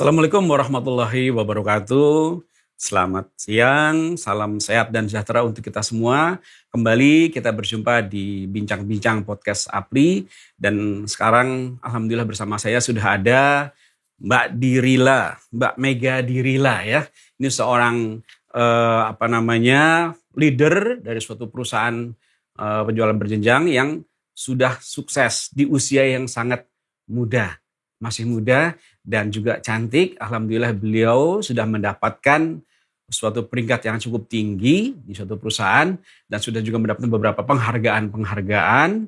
Assalamualaikum warahmatullahi wabarakatuh. Selamat siang, salam sehat dan sejahtera untuk kita semua. Kembali kita berjumpa di Bincang-Bincang Podcast APRI. Dan sekarang Alhamdulillah bersama saya sudah ada Mbak Dirila, Mbak Mega Dirila ya. Ini seorang leader dari suatu perusahaan penjualan berjenjang yang sudah sukses di usia yang sangat muda. Masih muda dan juga cantik. Alhamdulillah beliau sudah mendapatkan suatu peringkat yang cukup tinggi di suatu perusahaan dan sudah juga mendapatkan beberapa penghargaan.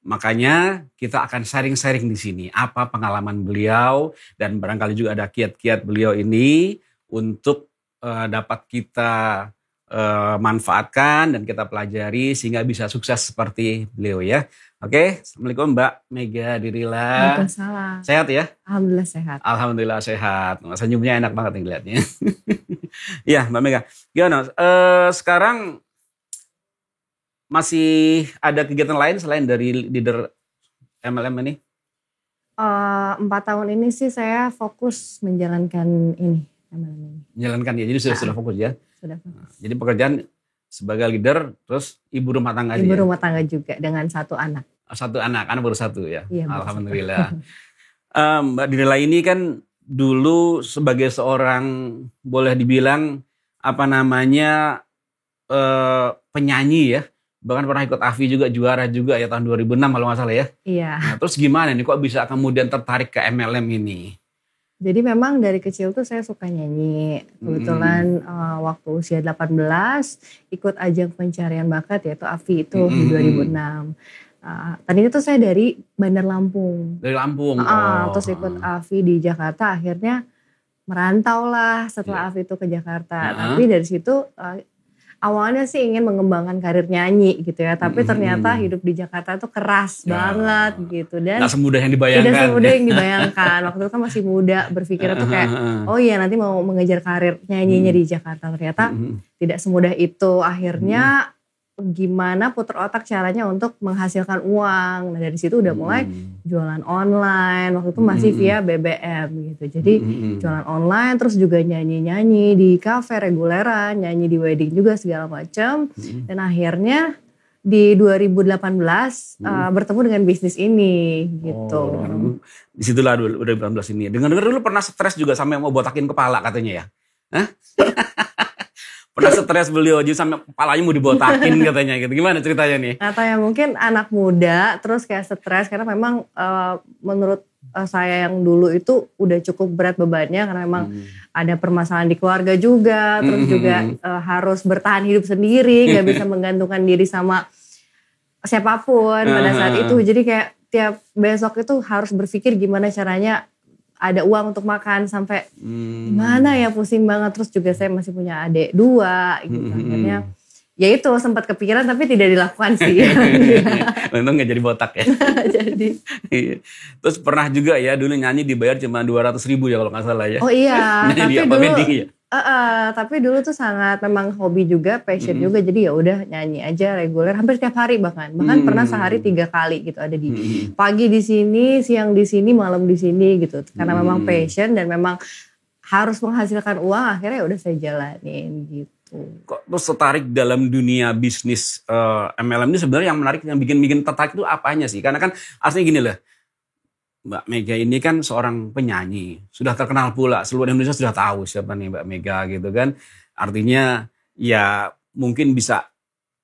Makanya kita akan sharing-sharing di sini apa pengalaman beliau dan barangkali juga ada kiat-kiat beliau ini untuk dapat kita manfaatkan dan kita pelajari sehingga bisa sukses seperti beliau ya. Oke, Assalamualaikum Mbak Mega Dirila. Waalaikumsalam. Sehat ya? Alhamdulillah sehat. Alhamdulillah sehat. Senyumnya enak banget nih lihatnya. Ya Mbak Mega, gimana? Sekarang masih ada kegiatan lain selain dari leader MLM ini? 4 tahun ini sih saya fokus menjalankan ini MLM ini. Menjalankan ya, jadi sudah fokus ya? Sudah fokus. Jadi pekerjaan sebagai leader, terus ibu rumah tangga Ibu rumah tangga juga dengan 1 anak. 1 anak baru 1 ya? Iya, Alhamdulillah. Mbak Dirila ini kan dulu sebagai seorang boleh dibilang penyanyi ya. Bahkan pernah ikut AFI juga, juara juga ya tahun 2006 kalau nggak salah ya? Iya. Nah, terus gimana nih kok bisa kemudian tertarik ke MLM ini? Jadi memang dari kecil tuh saya suka nyanyi. Kebetulan waktu usia 18 ikut ajang pencarian bakat yaitu AFI itu di 2006. Tadinya tuh saya dari Bandar Lampung. Dari Lampung? Terus ikut AFI di Jakarta, akhirnya merantau lah setelah AFI itu ke Jakarta. Tapi dari situ awalnya sih ingin mengembangkan karir nyanyi gitu ya. Tapi ternyata hidup di Jakarta tuh keras banget gitu. Dan gak semudah yang dibayangkan. Tidak semudah yang dibayangkan. Waktu itu kan masih muda, berpikir tuh kayak oh iya nanti mau mengejar karir nyanyinya di Jakarta. Ternyata tidak semudah itu. Akhirnya gimana puter otak caranya untuk menghasilkan uang. Nah dari situ udah mulai jualan online. Waktu itu masih via BBM gitu. Jadi jualan online terus juga nyanyi-nyanyi di kafe reguleran, nyanyi di wedding juga segala macam. Dan akhirnya di 2018 bertemu dengan bisnis ini gitu. Disitulah 2018 ini. Dengar-dengar dulu pernah stres juga sampai mau botakin kepala katanya ya? Hah? Pernah stres beliau aja sampai kepalanya mau dibotakin katanya gitu. Gimana ceritanya nih? Atau ya mungkin anak muda terus kayak stres karena memang menurut saya yang dulu itu udah cukup berat bebannya karena memang ada permasalahan di keluarga juga. Terus juga harus bertahan hidup sendiri, gak bisa menggantungkan diri sama siapapun pada saat itu. Jadi kayak tiap besok itu harus berpikir gimana caranya ada uang untuk makan sampai gimana ya, pusing banget. Terus juga saya masih punya adik 2 gitu. Akhirnya ya itu sempat kepikiran tapi tidak dilakukan sih. Untung gak jadi botak ya. Jadi. Terus pernah juga ya dulu nyanyi dibayar cuma 200.000 ya kalau gak salah ya. Oh iya. Tapi dulu tuh sangat memang hobi juga, passion juga. Jadi ya udah nyanyi aja reguler hampir setiap hari bahkan pernah sehari 3 kali gitu, ada di pagi di sini, siang di sini, malam di sini gitu. Karena memang passion dan memang harus menghasilkan uang, akhirnya ya udah saya jalanin gitu. Kok terus tertarik dalam dunia bisnis MLM ini sebenarnya yang menarik, yang bikin tertarik itu apanya sih? Karena kan aslinya gini lah, Mbak Mega ini kan seorang penyanyi, sudah terkenal pula, seluruh Indonesia sudah tahu siapa nih Mbak Mega gitu kan. Artinya ya mungkin bisa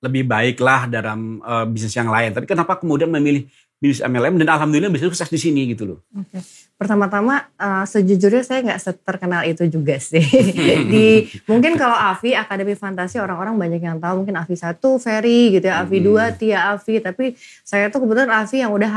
lebih baik lah dalam bisnis yang lain. Tapi kenapa kemudian memilih bisnis MLM dan alhamdulillah bisa sukses di sini gitu loh? Oke. Pertama-tama sejujurnya saya nggak terkenal itu juga sih. Mungkin kalau AFI, Akademi Fantasi, orang-orang banyak yang tahu. Mungkin AFI 1 Ferry gitu ya, AFI 2 Tia AFI. Tapi saya tuh kebetulan AFI yang udah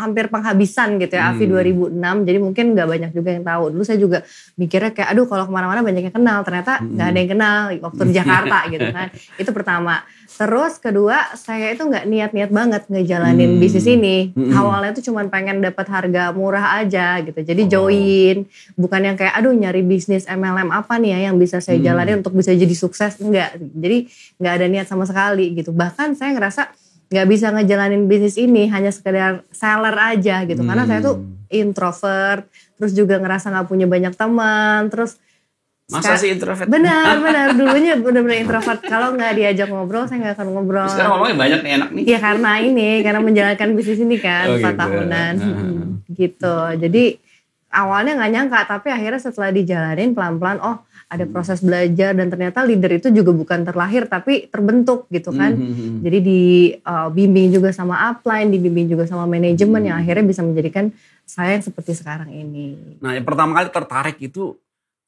hampir penghabisan gitu ya, AFI 2006. Jadi mungkin gak banyak juga yang tahu. Dulu saya juga mikirnya kayak aduh kalau kemana-mana banyak yang kenal. Ternyata gak ada yang kenal waktu di Jakarta gitu kan. Itu pertama. Terus kedua, saya itu gak niat-niat banget ngejalanin bisnis ini. Awalnya tuh cuman pengen dapat harga murah aja gitu. Jadi join. Bukan yang kayak aduh nyari bisnis MLM apa nih ya yang bisa saya jalanin untuk bisa jadi sukses. Enggak. Jadi gak ada niat sama sekali gitu. Bahkan saya ngerasa nggak bisa ngejalanin bisnis ini hanya sekedar seller aja gitu. Karena saya tuh introvert, terus juga ngerasa nggak punya banyak teman, terus Masa sih introvert? benar dulunya benar-benar introvert. Kalau nggak diajak ngobrol saya nggak akan ngobrol. Sekarang ngomongnya banyak nih, enak nih. Ya karena menjalankan bisnis ini kan 4 tahunan gitu. Jadi awalnya nggak nyangka, tapi akhirnya setelah dijalanin pelan-pelan, oh ada proses belajar dan ternyata leader itu juga bukan terlahir tapi terbentuk gitu kan. Jadi dibimbing juga sama upline, dibimbing juga sama manajemen yang akhirnya bisa menjadikan saya yang seperti sekarang ini. Nah, yang pertama kali tertarik itu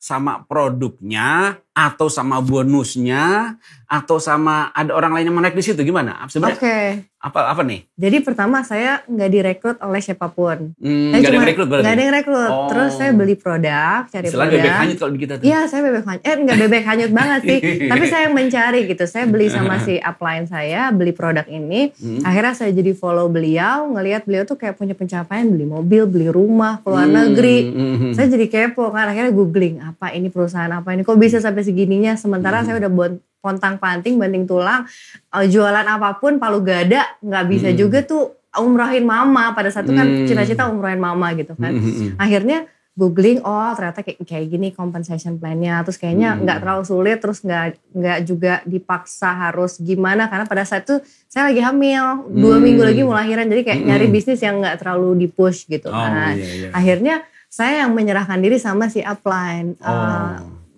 sama produknya atau sama bonusnya atau sama ada orang lain yang menarik di situ, gimana? Sebenarnya apa nih? Jadi pertama saya nggak direkrut oleh siapapun. Nggak ada yang rekrut berarti? Nggak ada yang rekrut. Terus saya beli produk, cari Setelah produk. bebek hanyut kalau di kita tuh. Iya, saya bebek hanyut. Nggak bebek hanyut banget sih. Tapi saya yang mencari gitu. Saya beli sama si upline saya, beli produk ini. Akhirnya saya jadi follow beliau, ngelihat beliau tuh kayak punya pencapaian, beli mobil, beli rumah, keluar negeri. Saya jadi kepo kan, akhirnya googling, apa ini perusahaan apa ini, kok bisa sampai segininya. Sementara saya udah buat pontang-panting, banting tulang, jualan apapun, palu gada, nggak bisa juga tuh umrohin mama. Pada saat itu kan cita-cita umrohin mama gitu kan. Akhirnya googling, oh ternyata kayak gini compensation plan-nya. Terus kayaknya nggak terlalu sulit, terus nggak juga dipaksa harus gimana. Karena pada saat itu saya lagi hamil, 2 minggu lagi mau lahiran. Jadi kayak nyari bisnis yang nggak terlalu di-push gitu kan. Akhirnya saya yang menyerahkan diri sama si upline.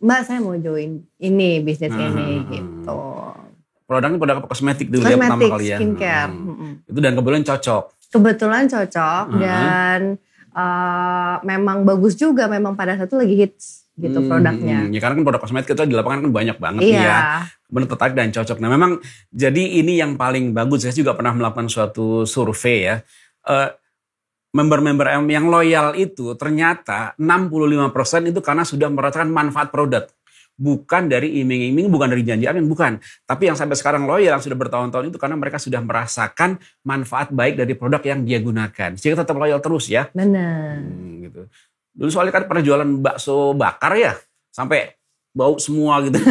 Mbak saya mau join ini bisnis ini gitu. Produknya produk kosmetik dulu ya pertama kali ya. Skincare. Itu dan kebetulan cocok. Kebetulan cocok dan memang bagus juga, memang pada saat itu lagi hits gitu produknya. Ya karena kan produk kosmetik itu di lapangan kan banyak banget ya. Benar tertarik dan cocok. Nah memang jadi ini yang paling bagus. Saya juga pernah melakukan suatu survei ya. Member-member yang loyal itu ternyata 65% itu karena sudah merasakan manfaat produk. Bukan dari iming-iming, bukan dari janji amin, bukan. Tapi yang sampai sekarang loyal, yang sudah bertahun-tahun itu karena mereka sudah merasakan manfaat baik dari produk yang dia gunakan. Sehingga tetap loyal terus ya. Benar. Gitu. Dulu soalnya kan pernah jualan bakso bakar ya, sampai bau semua gitu.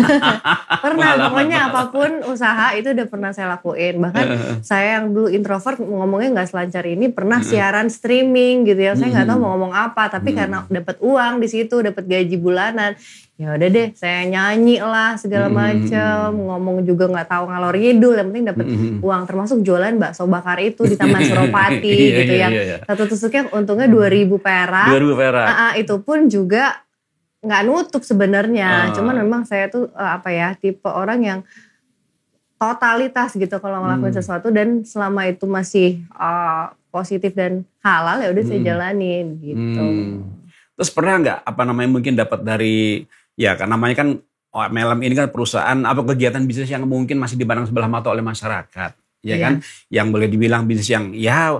Pernah, pokoknya apapun usaha itu udah pernah saya lakuin. Bahkan saya yang dulu introvert ngomongnya nggak selancar ini, pernah siaran streaming gitu ya. Saya nggak tahu mau ngomong apa, tapi karena dapat uang di situ, dapat gaji bulanan, ya udah deh saya nyanyi lah segala macam, ngomong juga nggak tahu ngalor ngidul, yang penting dapat uang. Termasuk jualan bakso bakar itu di Taman Suropati gitu yang satu tusuknya untungnya 2.000 perak. 2.000 perak. Itu pun juga nggak nutup sebenarnya, cuman memang saya tuh tipe orang yang totalitas gitu kalau ngelakuin sesuatu, dan selama itu masih positif dan halal ya udah saya jalanin gitu. Terus pernah nggak mungkin dapat dari ya kan namanya kan MLM ini kan perusahaan kegiatan bisnis yang mungkin masih dipandang sebelah mata oleh masyarakat, ya kan? Yang boleh dibilang bisnis yang ya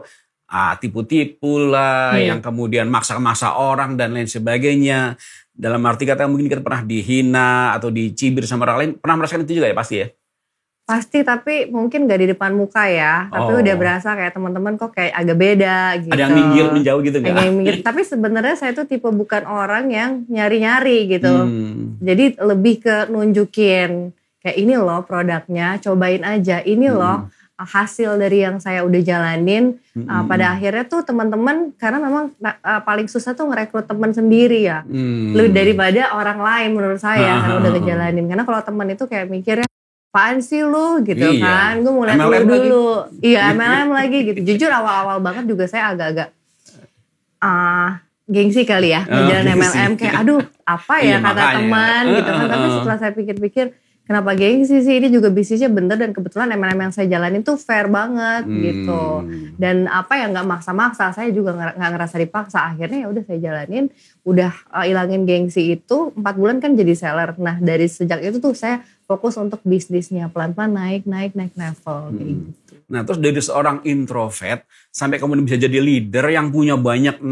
tipu-tipu lah, yang kemudian maksa-maksa orang dan lain sebagainya. Dalam arti kata mungkin kita pernah dihina atau dicibir sama orang lain. Pernah merasakan itu juga ya pasti ya? Pasti, tapi mungkin gak di depan muka ya. Tapi udah berasa kayak teman-teman kok kayak agak beda gitu. Ada yang minggir, menjauh gitu gak? Ada yang minggir. Tapi sebenarnya saya tuh tipe bukan orang yang nyari-nyari gitu. Jadi lebih ke nunjukin. Kayak ini loh produknya, cobain aja. Ini loh hasil dari yang saya udah jalanin. Pada akhirnya tuh teman-teman, karena memang paling susah tuh ngerekrut teman sendiri ya, lebih daripada orang lain menurut saya karena udah ngejalanin. Karena kalau teman itu kayak mikirnya apaan sih lu gitu kan, gue mau lihat dulu. Iya MLM lagi gitu. Jujur awal-awal banget juga saya agak-agak gengsi kali ya ngejalan MLM, kayak aduh apa ya kata teman gitu kan. Tapi setelah saya pikir-pikir, kenapa gengsi sih, ini juga bisnisnya bener, dan kebetulan MLM yang saya jalanin tuh fair banget gitu. Dan nggak maksa-maksa, saya juga nggak ngerasa dipaksa. Akhirnya ya udah saya jalanin, udah ilangin gengsi itu, 4 bulan kan jadi seller. Nah dari sejak itu tuh saya fokus untuk bisnisnya, pelan-pelan naik level kayak gitu. Nah terus dari seorang introvert sampai kemudian bisa jadi leader yang punya banyak 66.000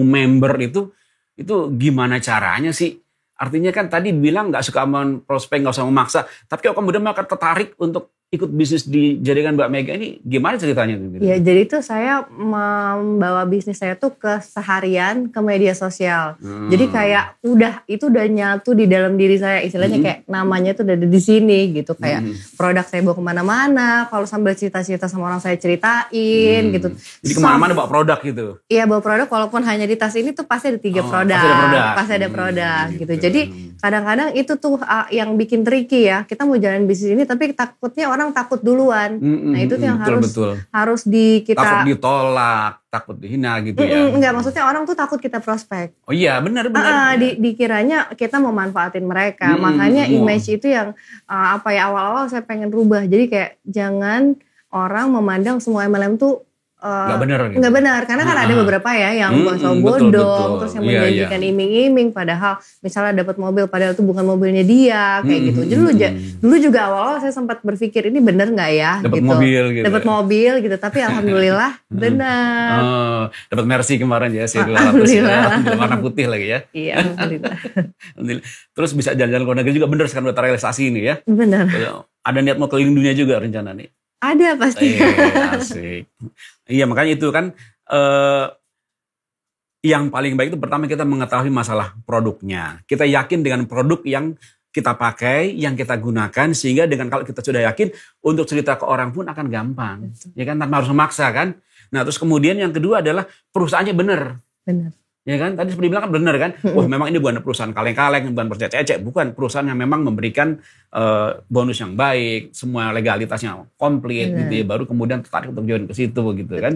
member itu gimana caranya sih? Artinya kan tadi bilang gak suka prospek, gak usah memaksa. Tapi kok kemudian mereka tertarik untuk ikut bisnis di jaringan Mbak Mega ini gimana ceritanya? Ya, jadi itu saya membawa bisnis saya tuh ke seharian ke media sosial. Jadi kayak itu udah nyatu di dalam diri saya, istilahnya kayak namanya tuh udah ada di sini gitu. Kayak produk saya bawa kemana-mana, kalau sambil cerita-cerita sama orang saya ceritain gitu. Jadi kemana-mana bawa produk gitu? Iya, bawa produk, walaupun hanya di tas ini tuh pasti ada 3 produk. Pasti ada produk gitu. Jadi kadang-kadang itu tuh yang bikin tricky ya. Kita mau jalan bisnis ini tapi takutnya orang takut duluan. Nah itu tuh yang harus kita takut ditolak, takut dihina gitu ya. Enggak, maksudnya orang tuh takut kita prospek. Oh iya, benar. Dikiranya kita mau manfaatin mereka. Makanya image itu yang awal-awal saya pengen rubah. Jadi kayak jangan orang memandang semua MLM tuh nggak benar gitu. Nggak benar, karena kan ada beberapa ya yang bodong, terus yang menjanjikan iming-iming, padahal misalnya dapat mobil, padahal itu bukan mobilnya dia, kayak gitu. Jadi dulu juga awal-awal saya sempat berpikir ini benar nggak ya? Dapat mobil gitu, tapi alhamdulillah benar. Dapat Mercy kemarin ya, alhamdulillah. Warna putih lagi ya. Iya, alhamdulillah. Terus bisa jalan-jalan ke luar negeri juga benar sekarang udah terrealisasi ini ya. Benar. Ada niat mau keliling dunia juga rencana nih. Ada pasti. Asik. Iya, makanya itu kan yang paling baik itu pertama kita mengetahui masalah produknya. Kita yakin dengan produk yang kita pakai, yang kita gunakan, sehingga kalau kita sudah yakin untuk cerita ke orang pun akan gampang. Betul. Ya kan, tanpa harus memaksa kan. Nah terus kemudian yang kedua adalah perusahaannya benar. Benar. Ya kan, tadi seperti bilang kan benar kan. Memang ini bukan perusahaan kaleng-kaleng, bukan perusahaan ecek-ecek, bukan perusahaan yang memang memberikan bonus yang baik, semua legalitasnya komplit gitu ya, baru kemudian tertarik untuk join ke situ gitu. Betul. Kan.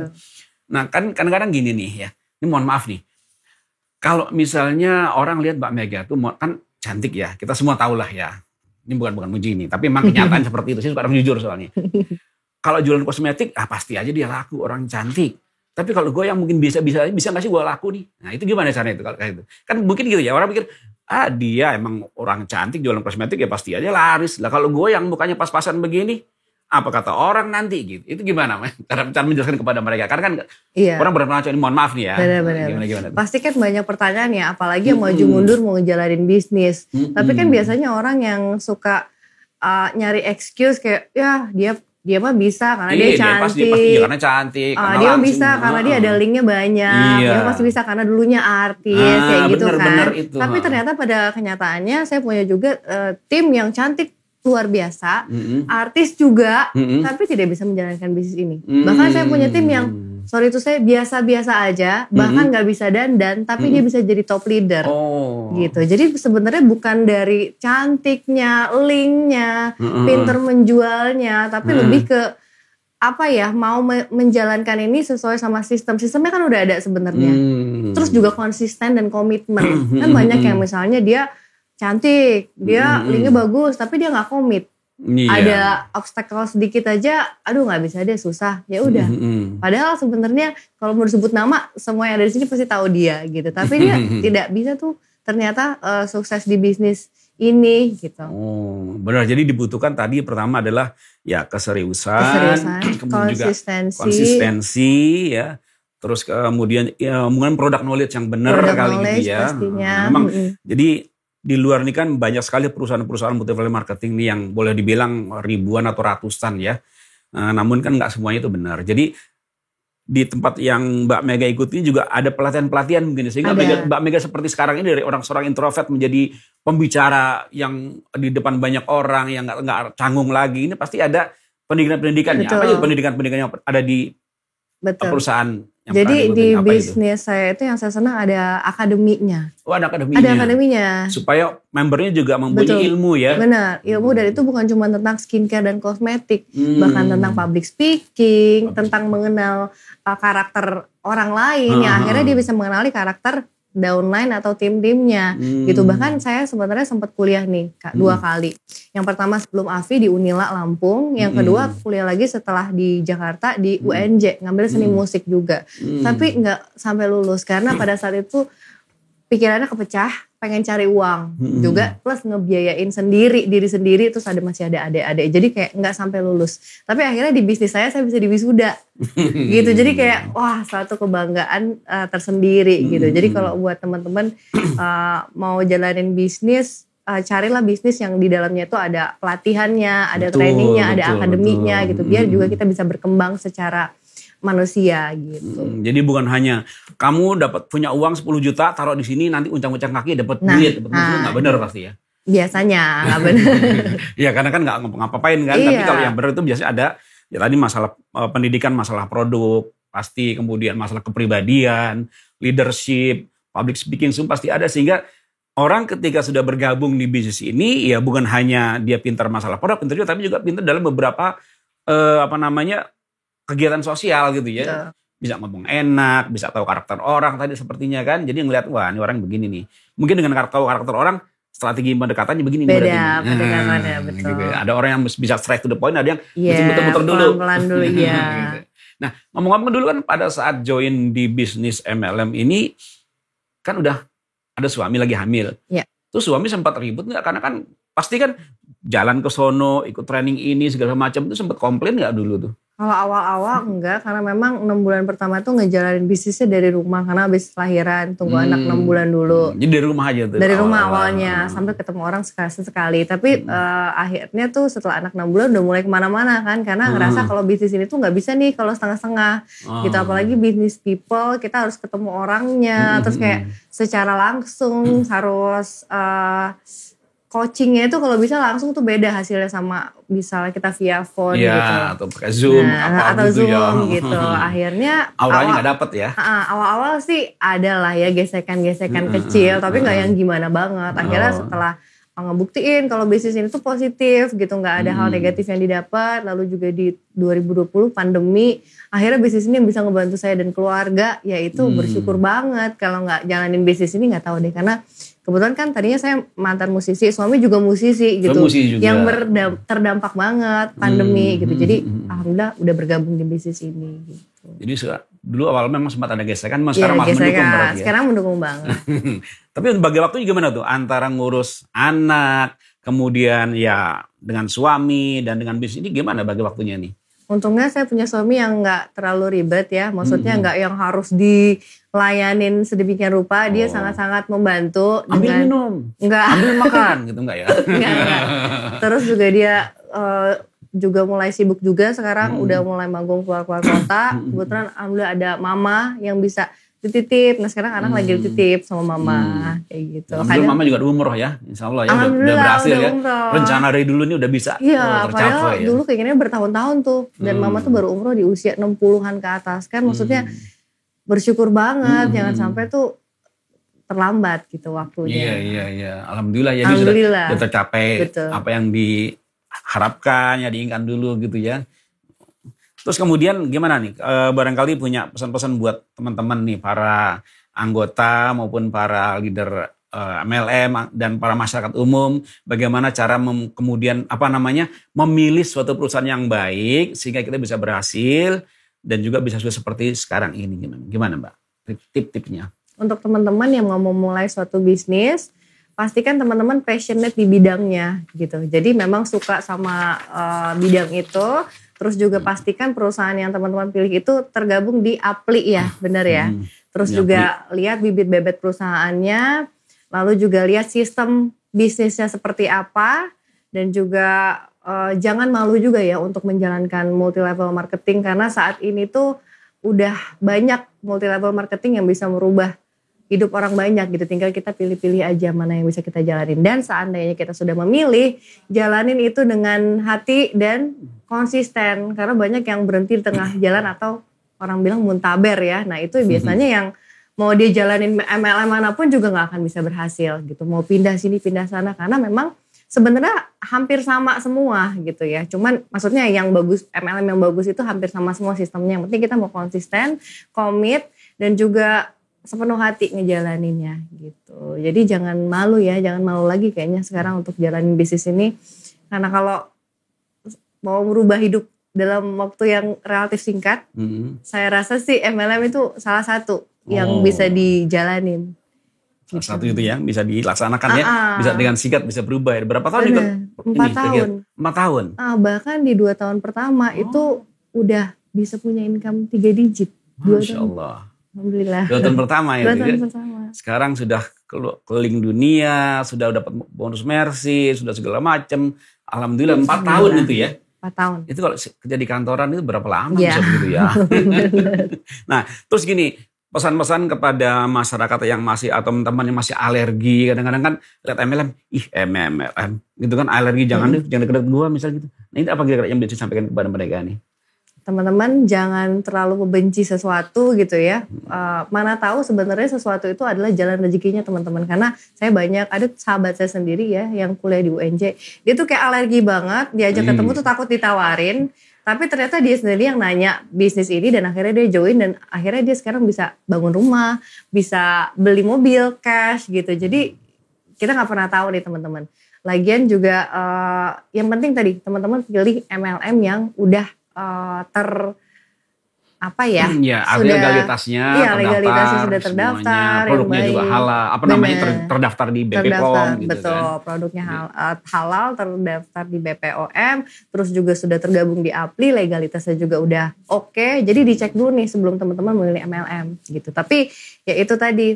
Nah kan kadang-kadang gini nih ya, ini mohon maaf nih. Kalau misalnya orang lihat Mbak Mega tuh kan cantik ya, kita semua tahu lah ya. Ini bukan muji nih, tapi memang kenyataan seperti itu. Saya suka orang jujur soalnya. Kalau jualan kosmetik, pasti aja dia laku, orang cantik. Tapi kalau gue yang mungkin bisa nggak sih gue laku nih? Nah itu gimana caranya itu kalau kayak itu? Kan mungkin gitu ya, orang pikir dia emang orang cantik jualan kosmetik ya pasti aja laris. Lah kalau gue yang mukanya pas-pasan begini, apa kata orang nanti gitu? Itu gimana? Cara menjelaskan kepada mereka? Karena kan orang berpengaruh ini, mohon maaf nih ya. Benar. Gimana? Pasti kan banyak pertanyaan ya, apalagi yang maju mundur mau ngejalanin bisnis. Tapi kan biasanya orang yang suka nyari excuse kayak ya dia mah bisa karena dia cantik. Dia karena cantik. Dia bisa karena dia ada linknya banyak. Dia pasti bisa karena dulunya artis kayak gitu kan. Itu. Tapi ternyata pada kenyataannya saya punya juga tim yang cantik luar biasa, artis juga, tapi tidak bisa menjalankan bisnis ini. Bahkan saya punya tim yang itu saya biasa-biasa aja, bahkan nggak bisa dandan, tapi dia bisa jadi top leader, gitu. Jadi sebenarnya bukan dari cantiknya, linknya, pinter menjualnya, tapi lebih ke mau menjalankan ini sesuai sama sistemnya kan udah ada sebenarnya. Terus juga konsisten dan komitmen. Kan banyak yang misalnya dia cantik, dia linknya bagus, tapi dia nggak komit. Ada obstacle sedikit aja, nggak bisa deh, susah. Ya udah. Padahal sebenarnya kalau mau disebut nama, semua yang ada di sini pasti tahu dia gitu. Tapi dia tidak bisa tuh ternyata sukses di bisnis ini gitu. Benar. Jadi dibutuhkan tadi pertama adalah ya keseriusan, kemudian konsistensi ya. Terus kemudian mungkin produk knowledge yang benar kali gitu ya. Pastinya. Memang jadi di luar ini kan banyak sekali perusahaan-perusahaan multi-level marketing nih yang boleh dibilang ribuan atau ratusan ya. Namun kan nggak semuanya itu benar. Jadi di tempat yang Mbak Mega ikuti juga ada pelatihan-pelatihan mungkin. Sehingga Mbak Mega seperti sekarang ini dari seorang introvert menjadi pembicara yang di depan banyak orang yang nggak canggung lagi. Ini pasti ada pendidikan-pendidikannya. Apa aja pendidikan-pendidikan yang ada di perusahaan? Jadi di bisnis saya itu yang saya senang ada akademinya. Ada akademinya. Ada akademinya. Supaya membernya juga mempunyai ilmu ya. Benar, ilmu dan itu bukan cuma tentang skincare dan kosmetik, bahkan tentang public speaking, tentang mengenal karakter orang lain, yang akhirnya dia bisa mengenali karakter downline atau tim-timnya gitu. Bahkan saya sebenarnya sempat kuliah nih 2 kali. Yang pertama sebelum AFI di Unila Lampung, yang kedua kuliah lagi setelah di Jakarta di UNJ, ngambil seni musik juga. Tapi nggak sampai lulus karena pada saat itu pikirannya kepecah, pengen cari uang juga, plus ngebiayain diri sendiri, terus masih ada adik-adik, jadi kayak nggak sampai lulus. Tapi akhirnya di bisnis saya bisa diwisuda gitu, jadi kayak wah suatu kebanggaan tersendiri gitu. Jadi kalau buat teman-teman mau jalanin bisnis, carilah bisnis yang di dalamnya itu ada pelatihannya, ada Betul, trainingnya, ada betul, akademiknya betul. gitu. Biar juga kita bisa berkembang secara manusia gitu. Jadi bukan hanya kamu dapat punya uang 10 juta taruh di sini nanti uncang-uncang kaki dapat duit, dapat musuh, nggak benar pasti ya. Biasanya nggak benar. Ya karena kan nggak ngapa-ngapain kan. Tapi Iya. kalau yang benar itu biasanya ada ya tadi masalah pendidikan, masalah produk, pasti kemudian masalah kepribadian, leadership, public speaking semua pasti ada sehingga orang ketika sudah bergabung di bisnis ini ya bukan hanya dia pintar masalah produk, pintar juga tapi juga pintar dalam beberapa kegiatan sosial gitu ya. Betul. Bisa ngomong enak, bisa tahu karakter orang tadi sepertinya kan. Jadi ngelihat wah ini orang begini nih. Mungkin dengan tahu karakter orang strategi pendekatannya begini Beda berarti. pendekatannya, betul. Gitu. Ada orang yang bisa straight to the point, ada yang mesti Iya, muter-muter dulu. pelan-pelan dulu, iya. Gitu. Nah, ngomong-ngomong dulu kan pada saat join di bisnis MLM ini kan udah ada suami lagi hamil. Iya. Terus suami sempat ribut nggak? Karena kan pasti kan jalan ke sono, ikut training ini segala macam itu sempat komplain nggak dulu tuh? Kalau awal-awal enggak, karena memang 6 bulan pertama tuh ngejalanin bisnisnya dari rumah karena habis lahiran, tunggu anak 6 bulan dulu. Jadi dari rumah aja tuh? Dari rumah awalnya, sampai ketemu orang sekali. Tapi akhirnya tuh setelah anak 6 bulan udah mulai kemana-mana kan. Karena ngerasa kalau bisnis ini tuh gak bisa nih kalau setengah-setengah. Gitu, apalagi bisnis people, kita harus ketemu orangnya. Terus kayak secara langsung harus coachingnya itu kalau bisa langsung tuh beda hasilnya sama misalnya kita via phone ya, gitu. atau pakai Zoom, Atau gitu Zoom ya. gitu. Akhirnya auranya nggak dapet ya? Awal-awal sih ada lah ya gesekan-gesekan kecil, tapi nggak yang gimana banget. Akhirnya setelah ngebuktiin kalau bisnis ini tuh positif gitu, nggak ada hal negatif yang didapat. Lalu juga di 2020 pandemi, akhirnya bisnis ini yang bisa ngebantu saya dan keluarga, yaitu bersyukur banget. Kalau nggak jalanin bisnis ini nggak tahu deh, karena kebetulan kan tadinya saya mantan musisi, suami juga musisi gitu, musisi juga. yang terdampak banget pandemi gitu. Jadi alhamdulillah udah bergabung di bisnis ini. Gitu. Jadi dulu awal memang sempat ada gesekan, sekarang malah mendukung berarti ya? Sekarang mendukung banget. Tapi bagi waktu gimana tuh antara ngurus anak, kemudian ya dengan suami dan dengan bisnis ini gimana bagi waktunya nih? Untungnya saya punya suami yang nggak terlalu ribet ya, maksudnya nggak yang harus dilayanin sedemikian rupa. Dia sangat-sangat membantu. Ambil dengan, minum, nggak, ambil makan gitu enggak ya? nggak. Terus juga dia juga mulai sibuk juga sekarang, udah mulai manggung keluar kota. Kebetulan alhamdulillah ada mama yang bisa dititip. Nah sekarang anak lagi dititip sama mama kayak gitu. Alhamdulillah mama juga udah umroh ya, insya Allah ya udah berhasil udah ya. umroh. Rencana dari dulu ini udah bisa Iya, padahal tercapai ya. dulu kayaknya bertahun-tahun tuh. Dan mama tuh baru umroh di usia 60-an ke atas. Kan maksudnya bersyukur banget, jangan sampai tuh terlambat gitu waktunya. Iya. Alhamdulillah ya Alhamdulillah. sudah tercapai. Betul. Apa yang diharapkan, ya diinginkan dulu gitu ya. Terus kemudian gimana nih, barangkali punya pesan-pesan buat teman-teman nih, para anggota maupun para leader MLM dan para masyarakat umum, bagaimana cara kemudian memilih suatu perusahaan yang baik sehingga kita bisa berhasil dan juga bisa sukses seperti sekarang ini. Gimana Mbak? Tip-tipnya. Untuk teman-teman yang mau memulai suatu bisnis, pastikan teman-teman passionate di bidangnya gitu. Jadi memang suka sama bidang itu. Terus juga pastikan perusahaan yang teman-teman pilih itu tergabung di Apli ya, benar ya. Terus juga lihat bibit bebet perusahaannya, lalu juga lihat sistem bisnisnya seperti apa, dan juga jangan malu juga ya untuk menjalankan multi level marketing, karena saat ini tuh udah banyak multi level marketing yang bisa merubah hidup orang banyak gitu. Tinggal kita pilih-pilih aja mana yang bisa kita jalanin. Dan seandainya kita sudah memilih, jalanin itu dengan hati dan konsisten. Karena banyak yang berhenti di tengah jalan atau orang bilang muntaber ya. Nah itu biasanya yang mau dia jalanin MLM manapun juga gak akan bisa berhasil gitu. Mau pindah sini, pindah sana. Karena memang sebenarnya hampir sama semua gitu ya. Cuman maksudnya yang bagus, MLM yang bagus itu hampir sama semua sistemnya. Yang penting kita mau konsisten, komit, dan juga sepenuh hati ngejalaninnya gitu. Jadi jangan malu ya, jangan malu lagi kayaknya sekarang untuk jalanin bisnis ini. Karena kalau mau merubah hidup dalam waktu yang relatif singkat, saya rasa sih MLM itu salah satu yang bisa dijalanin. Salah satu itu ya, bisa dilaksanakan ya, bisa dengan singkat bisa berubah. Berapa tahun ikut? 4 tahun. 4 tahun? Bahkan di 2 tahun pertama itu udah bisa punya income 3 digit. Masya Allah. Alhamdulillah. 2 tahun pertama ya. 2 tahun pertama. Sekarang sudah keliling dunia, sudah dapat bonus Mercy, sudah segala macam. Alhamdulillah 4 tahun itu ya. 4 tahun. Itu kalau kerja di kantoran itu berapa lama Iya. bisa begitu ya. Nah, terus gini, pesan-pesan kepada masyarakat yang masih atau teman-teman yang masih alergi, kadang-kadang kan lihat MLM, MLM gitu kan alergi, jangan deket gua misal gitu. Nah, ini apa kira-kira yang bisa disampaikan kepada mereka nih? Teman-teman jangan terlalu membenci sesuatu gitu ya. Mana tahu sebenarnya sesuatu itu adalah jalan rezekinya teman-teman. Karena saya ada sahabat saya sendiri ya yang kuliah di UNJ. Dia tuh kayak alergi banget, diajak ketemu tuh takut ditawarin. Tapi ternyata dia sendiri yang nanya bisnis ini dan akhirnya dia join dan akhirnya dia sekarang bisa bangun rumah, bisa beli mobil, cash gitu. Jadi kita nggak pernah tahu nih teman-teman. Lagian juga yang penting tadi teman-teman pilih MLM yang udah Ya, legalitasnya legalitasnya sudah terdaftar, produknya juga halal, terdaftar di BPOM gitu betul, kan. Produknya halal, terdaftar di BPOM, terus juga sudah tergabung di APLI, legalitasnya juga udah oke. Jadi dicek dulu nih sebelum teman-teman memilih MLM gitu. Tapi ya itu tadi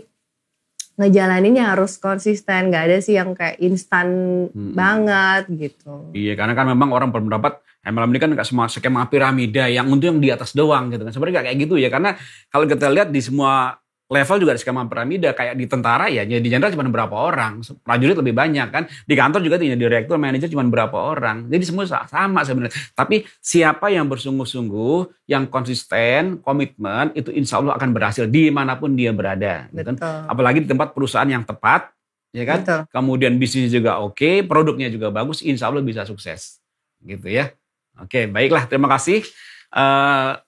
ngejalaninnya harus konsisten, nggak ada sih yang kayak instan banget gitu. Iya, karena kan memang orang berpendapat MLM ini kan nggak semua skema piramida yang untuk yang di atas doang gitu kan. Sebenarnya nggak kayak gitu ya, karena kalau kita lihat di semua level juga ada skema piramida. Kayak di tentara ya, di jenderal cuma berapa orang, prajurit lebih banyak kan. Di kantor juga di direktur, manajer cuma berapa orang. Jadi semua sama sebenarnya. Tapi siapa yang bersungguh-sungguh, yang konsisten, komitmen, itu insya Allah akan berhasil dimanapun dia berada. Gitu kan. Apalagi di tempat perusahaan yang tepat, ya kan. Betul. Kemudian bisnisnya juga oke, produknya juga bagus, insya Allah bisa sukses. Gitu ya. Oke, baiklah, terima kasih.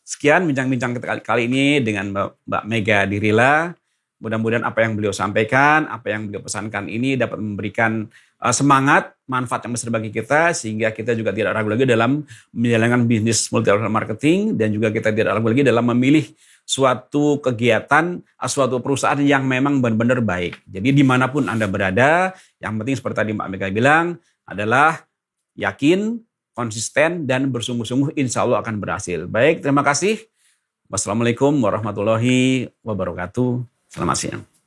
Sekian bincang-bincang kita kali ini dengan Mbak Mega Dirila. Mudah-mudahan apa yang beliau sampaikan, apa yang beliau pesankan ini dapat memberikan semangat, manfaat yang besar bagi kita, sehingga kita juga tidak ragu lagi dalam menjalankan bisnis multi level marketing, dan juga kita tidak ragu lagi dalam memilih suatu kegiatan, suatu perusahaan yang memang benar-benar baik. Jadi dimanapun Anda berada, yang penting seperti tadi Mbak Mega bilang adalah yakin, konsisten, dan bersungguh-sungguh, insya Allah akan berhasil. Baik, terima kasih. Wassalamualaikum warahmatullahi wabarakatuh. Selamat siang.